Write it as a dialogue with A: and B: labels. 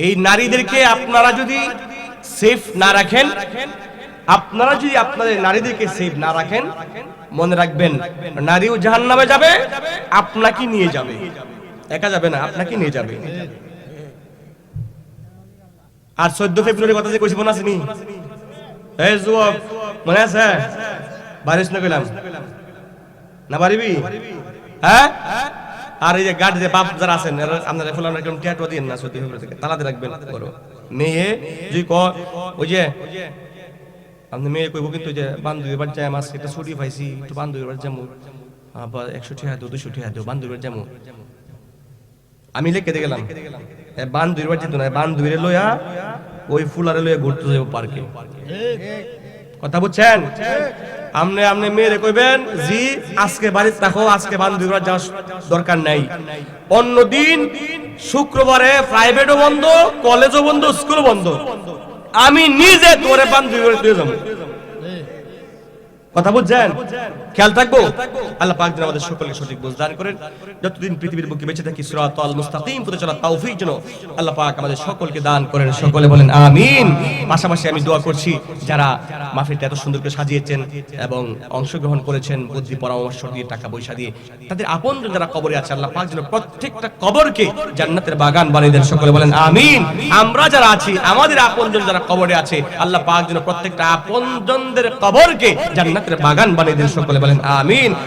A: এই নারীদেরকে আপনারা যদি সেফ না রাখেন, আপনারা যদি আপনাদের নারীদেরকে সেফ না রাখেন, মনে রাখবেন নারীও জাহান্নামে যাবে, আপনাকে নিয়ে যাবে, একা যাবে না, আপনাকে নিয়ে যাবে। আর 14 ফেব্রুয়ারি কথা যে কইছি মনে আছে নি? এই যুবক মনে আছে? বারিশ না কইলাম না, পারিবি? হ্যাঁ। আর এই যে গার্ড যে বাপ যারা আছেন আপনারা ফুলানো একদম ট্যাটু দিন না, 14 ফেব্রুয়ারি থেকে তালাতে রাখবেন। বড় মেয়ে যদি ওই যে আপনি মেয়ে কইব কিন্তু যে বান্ধবীর বাড়ি যাই, মাছ একটা ছুটি পাইছি, একটু বান্ধবীর বাড়ি যাবো, আবার 100 টাকা দেবো, 200 টাকা দেবো, বান্ধবীর বাড়ি যাবো। আমি লিখে দিয়ে গেলাম বান্ধবীর বাড়ি যেত না, বান্ধবীর লইয়া ওই ফুলারে লইয়া ঘুরতে যাবো পার্কে। কথা বুঝছেন? আপনি মেয়েরে কইবেন জি আজকে বাড়িতে থাকো, আজকে বান্ধবীর বাড়ি যাওয়ার দরকার নাই। অন্যদিন শুক্রবারে প্রাইভেটও বন্ধ, কলেজও বন্ধ, স্কুলও বন্ধ, আমি নিজে তোরে বান্ধবীর বাড়ি দিয়ে যাবো। কথা বুঝছেন? খেয়াল থাকবো। আল্লাহ পাক যেন আমাদের সকলকে সঠিক বুঝ দান করেন। যতদিন পৃথিবীর বুকে বেঁচে থাকি সিরাতাল মুস্তাকিম পথে চলার তৌফিক যেন আল্লাহ পাক আমাদের সকলকে দান করেন। সকলে বলেন আমিন। পাশাপাশি আমি দোয়া করছি যারা মাহফিলটা এত সুন্দর করে সাজিয়েছেন এবং অংশগ্রহণ করেছেন বুদ্ধি পরামর্শ দিয়ে, টাকা পয়সা দিয়ে, তাদের আপনজন যারা কবরে আছে আল্লাহ পাক যেন প্রত্যেকটা কবরকে জান্নাতের বাগান বানিয়ে দেন। সকলে বলেন আমিন। আমরা যারা আছি, আমাদের আপনজন যারা কবরে আছে আল্লাহ পাক যেন প্রত্যেকটা আপনজনদের কবরকে জান্নাতের বাগান বানিয়ে দেন। সকলে বলেন আমিন।